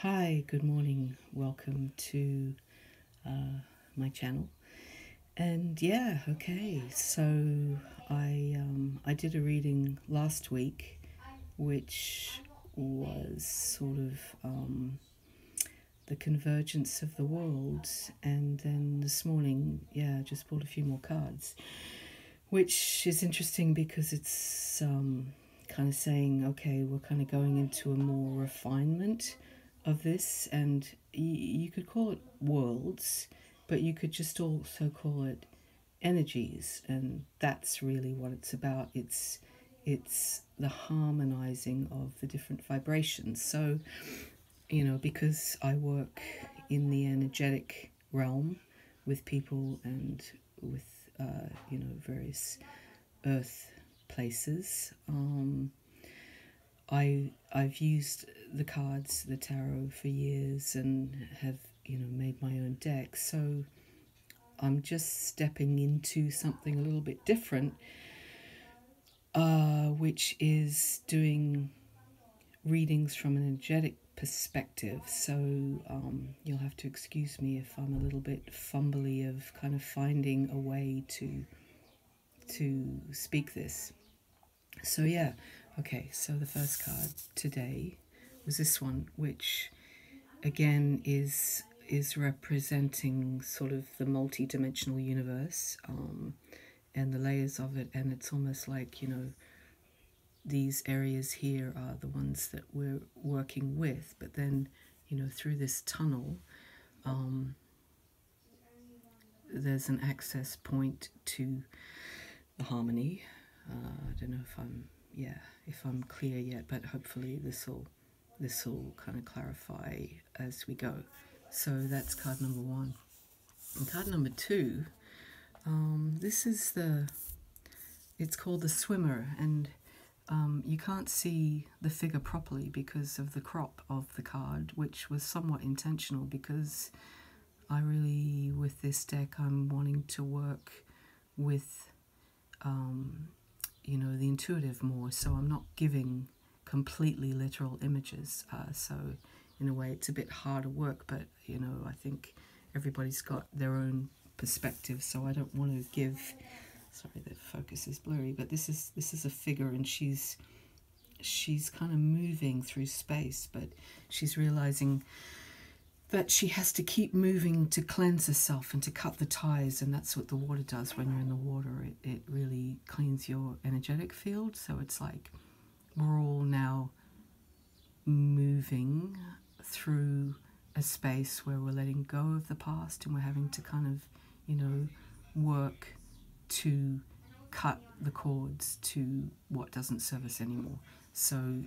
Hi, good morning. Welcome to my channel. And yeah, okay. So I did a reading last week, which was sort of the convergence of the worlds, and then this morning, yeah, just pulled a few more cards, which is interesting because it's kind of saying, okay, we're kind of going into a more refinement of this, and you could call it worlds, but you could just also call it energies, and that's really what it's about. It's the harmonizing of the different vibrations. So, because I work in the energetic realm with people and with various earth places. I've used the cards, the tarot, for years and have made my own deck. So I'm just stepping into something a little bit different, which is doing readings from an energetic perspective. So you'll have to excuse me if I'm a little bit fumbly of kind of finding a way to speak this. So yeah, okay, so the first card today was this one, which again is representing sort of the multi-dimensional universe, and the layers of it, and it's almost like, these areas here are the ones that we're working with, but then, through this tunnel, there's an access point to the harmony. I don't know if I'm clear yet, but hopefully this will kind of clarify as we go. So that's card number one. And card number two, it's called the Swimmer, and you can't see the figure properly because of the crop of the card, which was somewhat intentional because I really, with this deck, I'm wanting to work with the intuitive more, so I'm not giving completely literal images, so in a way it's a bit harder work, but I think everybody's got their own perspective, so I don't want to give, sorry, the focus is blurry, but this is a figure, and she's kind of moving through space, but she's realizing that she has to keep moving to cleanse herself and to cut the ties, and that's what the water does. When you're in the water, it really cleans your energetic field. So it's like we're all now moving through a space where we're letting go of the past, and we're having to kind of, work to cut the cords to what doesn't serve us anymore. So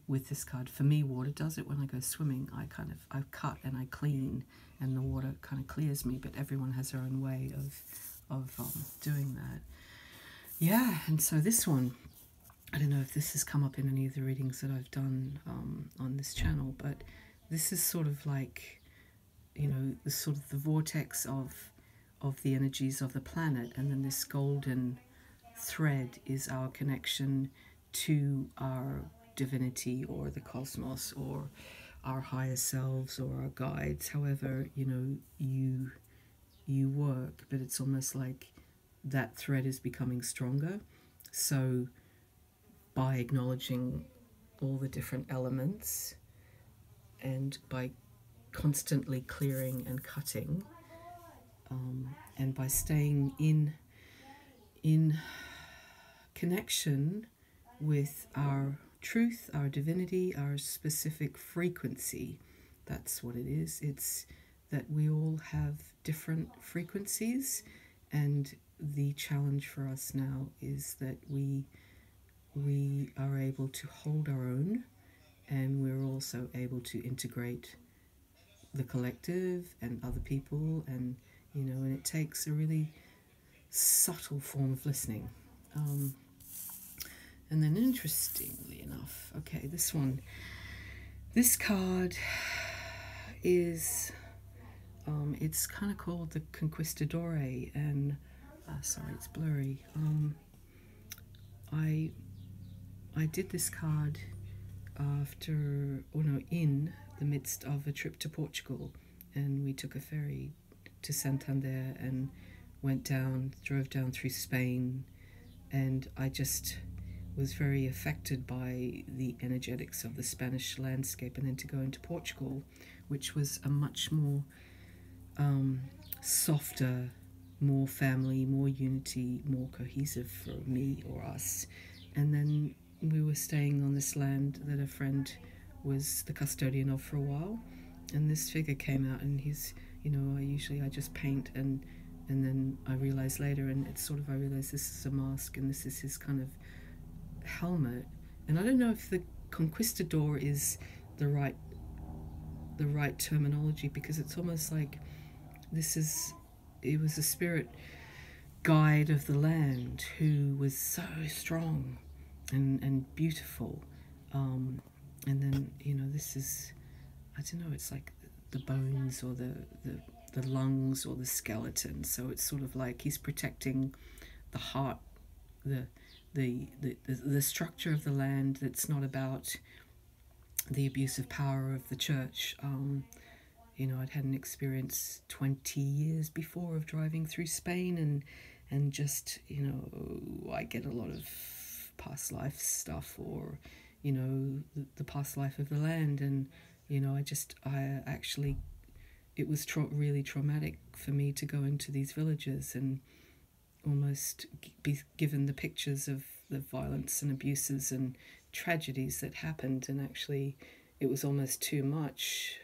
with this card, for me, water does it. When I go swimming, I cut and I clean, and the water kind of clears me, but everyone has their own way of doing that. Yeah, and so this one, I don't know if this has come up in any of the readings that I've done on this channel, but this is sort of like, the sort of the vortex of the energies of the planet, and then this golden thread is our connection to our divinity or the cosmos or our higher selves or our guides, however you work, but it's almost like that thread is becoming stronger. So by acknowledging all the different elements and by constantly clearing and cutting, and by staying in connection with our truth, our divinity, our specific frequency. That's what it is. It's that we all have different frequencies, and the challenge for us now is that we are able to hold our own, and we're also able to integrate the collective and other people, and and it takes a really subtle form of listening. And then interestingly enough, okay, this card is, it's kind of called the Conquistador, and, sorry, it's blurry. I did this card after, or no, in the midst of a trip to Portugal, and we took a ferry to Santander and drove down through Spain, and I just was very affected by the energetics of the Spanish landscape, and then to go into Portugal, which was a much more softer, more family, more unity, more cohesive for me or us. And then we were staying on this land that a friend was the custodian of for a while, and this figure came out, and he's, I just paint, and then I realized later, and it's sort of, I realized this is a mask and this is his kind of helmet. And I don't know if the conquistador is the right terminology, because it's almost like it was a spirit guide of the land who was so strong and beautiful. And then, this is, I don't know, it's like the bones or the lungs or the skeleton. So it's sort of like he's protecting the heart, the structure of the land that's not about the abusive power of the church. I'd had an experience 20 years before of driving through Spain, and just, I get a lot of past life stuff, or, the past life of the land. And, I actually, it was really traumatic for me to go into these villages and almost be given the pictures of the violence and abuses and tragedies that happened, and actually it was almost too much.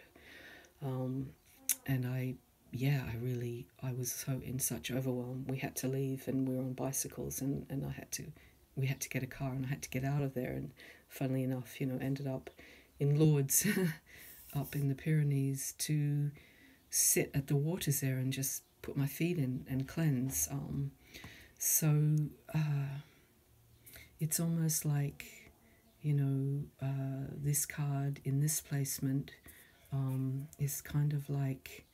And I was so in such overwhelm. We had to leave, and we were on bicycles, and we had to get a car, and I had to get out of there. And funnily enough, ended up in Lourdes, up in the Pyrenees, to sit at the waters there and just put my feet in and cleanse. It's almost like, this card in this placement is kind of like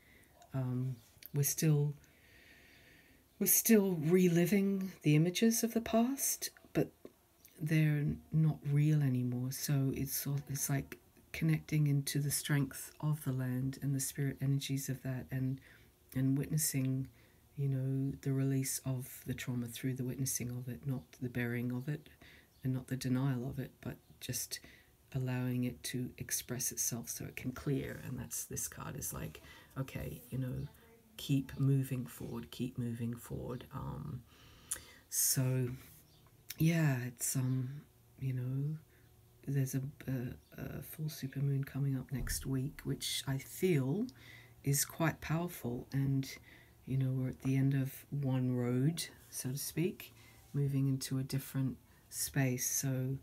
we're still reliving the images of the past, but they're not real anymore. So it's like connecting into the strength of the land and the spirit energies of that, and witnessing, the release of the trauma through the witnessing of it, not the burying of it and not the denial of it, but just allowing it to express itself so it can clear. And that's, this card is like, okay, keep moving forward. So yeah, it's there's a full supermoon coming up next week, which I feel is quite powerful. And we're at the end of one road, so to speak, moving into a different space. So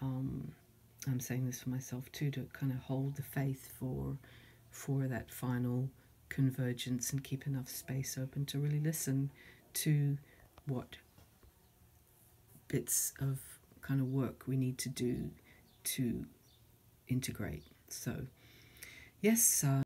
I'm saying this for myself too, to kind of hold the faith for that final convergence, and keep enough space open to really listen to what bits of kind of work we need to do to integrate. So yes,